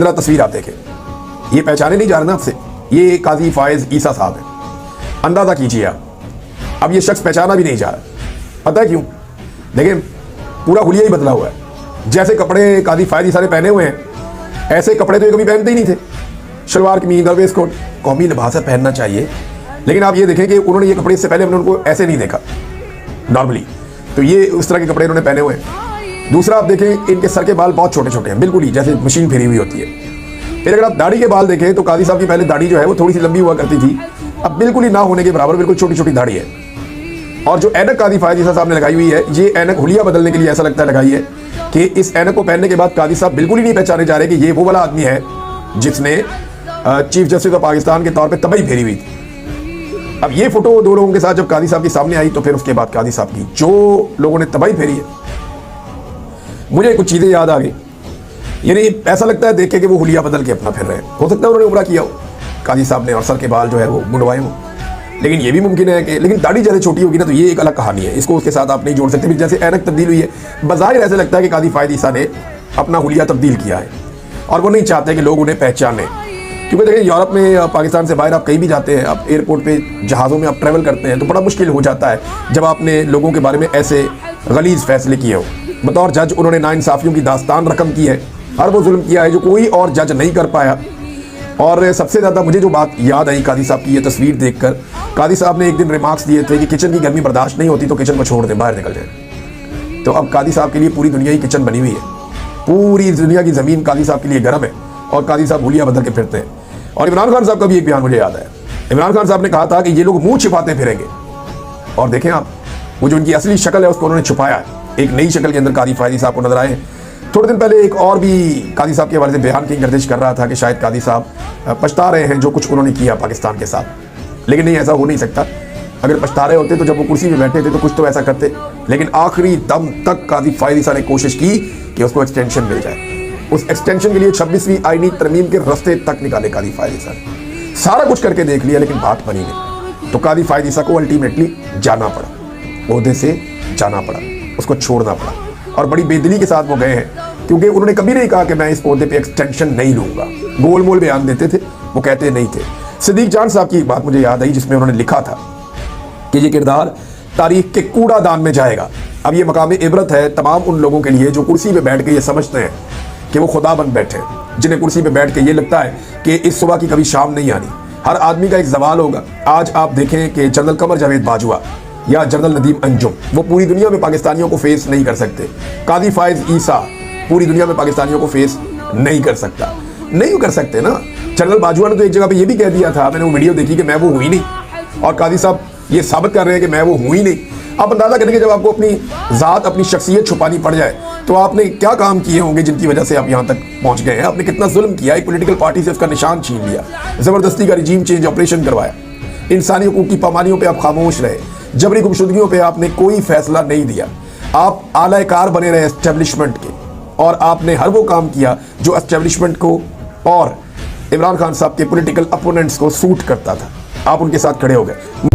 जरा तस्वीर आप देखें, ये पहचाने नहीं जा रहे ना आपसे, ये काजी फायज ईसा साहब है। अंदाजा कीजिए आप, अब ये शख्स पहचाना भी नहीं जा रहा। पता है क्यों? देखिए, पूरा हुलिया ही बदला हुआ है। जैसे कपड़े काजी फायज ईसा ने पहने हुए हैं, ऐसे कपड़े तो ये कभी पहनते ही नहीं थे। शलवार कमीज और वेस्ट कोट, कौमी लिबास है, पहनना चाहिए। लेकिन आप ये देखें कि उन्होंने ये कपड़े इससे पहले हमने उनको ऐसे नहीं देखा नॉर्मली, तो ये उस तरह के कपड़े इन्होंने पहने हुए हैं। दूसरा, आप देखें इनके सर के बाल बहुत छोटे छोटे हैं, बिल्कुल ही जैसे मशीन फेरी हुई होती है। फिर अगर आप दाढ़ी के बाल देखें तो काजी साहब की पहले दाढ़ी जो है वो थोड़ी सी लंबी हुआ करती थी, अब बिल्कुल ही ना होने के बराबर बिल्कुल छोटी छोटी दाढ़ी है। और जो ऐनक काजी फायज ईसा साहब ने लगाई हुई है, ये ऐनक हुलिया बदलने के लिए ऐसा लगता है लगाई है कि इस ऐनक को पहनने के बाद काजी साहब बिल्कुल ही नहीं पहचाने जा रहे कि ये वो वाला आदमी है जिसने चीफ जस्टिस ऑफ पाकिस्तान के तौर पर तबाही फेरी हुई थी। अब ये फोटो दो लोगों के साथ जब काजी साहब के सामने आई तो फिर उसके बाद काजी साहब की जो लोगों ने तबाही फेरी है, मुझे कुछ चीज़ें याद आ गई। यानी ऐसा लगता है देख के कि वो हुलिया बदल के अपना फिर रहे हैं। हो सकता है उन्होंने उम्रा किया हो काजी साहब ने और सर के बाल जो है वो मुंडवाए हो, लेकिन ये भी मुमकिन है कि, लेकिन दाढ़ी जैसे छोटी होगी ना तो ये एक अलग कहानी है, इसको उसके साथ आप नहीं जोड़ सकते। जैसे ऐनक तब्दील हुई है, बज़ाहिर ऐसे लगता है कि काजी फायज ईसा ने अपना हुलिया तब्दील किया है और वो नहीं चाहते कि लोग उन्हें पहचाने। क्योंकि देखिए, यूरोप में पाकिस्तान से बाहर आप कहीं भी जाते हैं, आप एयरपोर्ट पे जहाज़ों में आप ट्रैवल करते हैं तो बड़ा मुश्किल हो जाता है जब आपने लोगों के बारे में ऐसे गलीज़ फैसले किए हो। बतौर जज उन्होंने नाइंसाफ़ियों की दास्तान रकम की है, हर वो जुल्म किया है जो कोई और जज नहीं कर पाया। और सबसे ज़्यादा मुझे जो बात याद आई काजी साहब की ये तस्वीर देखकर, काजी साहब ने एक दिन रिमार्क्स दिए थे कि किचन की गर्मी बर्दाश्त नहीं होती तो किचन को छोड़ दें, बाहर निकल जाए। तो अब काजी साहब के लिए पूरी दुनिया की किचन बनी हुई है, पूरी दुनिया की ज़मीन काजी साहब के लिए गर्म है और काजी साहब हुलिया बदल के फिरते हैं। और इमरान खान साहब का भी एक बयान मुझे याद है। इमरान खान साहब ने कहा था कि ये लोग मुंह छिपाते फिरेंगे, और देखें आप, वो जो उनकी असली शक्ल है उसको उन्होंने छुपाया है, एक नई शक्ल के अंदर काजी फायज ईसा को नजर आए। थोड़े दिन पहले एक और भी काजी साहब के हवाले से बयान की गर्दिश कर रहा था कि शायद काजी साहब पछता रहे हैं जो कुछ उन्होंने किया पाकिस्तान के साथ। लेकिन नहीं, ऐसा हो नहीं सकता। अगर पछता रहे होते तो जब वो कुर्सी में बैठे थे तो कुछ तो ऐसा करते, लेकिन आखिरी दम तक काजी फायज ईसा ने कोशिश की कि उसको एक्सटेंशन मिल जाए। उस एक्सटेंशन के लिए 26वीं आईनी तरमीम के रास्ते तक निकाले काजी फायज ईसा ने, सारा कुछ करके देख लिया लेकिन बात बनी नहीं। तो काजी फायज ईसा को अल्टीमेटली जाना पड़ा, ओहदे से जाना पड़ा, उसको छोड़ना पड़ा। और बड़ी बेदिली के साथ वो गए हैं, क्योंकि उन्होंने कभी नहीं कहा कि मैं इस पौधे पे एक्सटेंशन नहीं लूंगा। गोल मोल बयान देते थे, वो कहते नहीं थे। सिद्दीक जान साहब की एक बात मुझे याद आई जिसमें उन्होंने लिखा था कि ये किरदार तारीख के कूड़ादान में जाएगा। अब ये मकाम इबरत है तमाम उन लोगों के लिए जो कुर्सी पे बैठ के ये समझते हैं कि वो खुदा बन बैठे, जिन्हें कुर्सी पे बैठ के ये लगता है कि इस सुबह की कभी शाम नहीं आनी। हर आदमी का एक जवाल होगा। आज आप देखें कि जनरल कमर जावेद बाजवा या जनरल नदीम अंजुम, वो पूरी दुनिया में पाकिस्तानियों को फेस नहीं कर सकते। काजी फायज ईसा पूरी दुनिया में पाकिस्तानियों को फेस नहीं कर सकता, नहीं कर सकते ना। जनरल बाजवा ने तो एक जगह पे ये भी कह दिया था, मैंने वो वीडियो देखी, कि मैं वो हुई नहीं, और काजी साहब ये साबित कर रहे हैं कि मैं वो हुई नहीं। आप अंदाजा करेंगे जब आपको अपनी ज़ात, अपनी शख्सियत छुपानी पड़ जाए तो आपने क्या काम किए होंगे जिनकी वजह से आप यहाँ तक पहुँच गए हैं। आपने कितना जुल्म किया, एक पॉलिटिकल पार्टी से उसका निशान छीन लिया, ज़बरदस्ती का रिजीम चेंज ऑपरेशन करवाया, इंसानी हकूक़ की पामानियों पर आप खामोश रहे, जबरी गुमशुदगियों पे आपने कोई फैसला नहीं दिया, आप आलाकार बने रहे एस्टेब्लिशमेंट के, और आपने हर वो काम किया जो एस्टेब्लिशमेंट को और इमरान खान साहब के पॉलिटिकल अपोनेंट्स को सूट करता था। आप उनके साथ खड़े हो गए।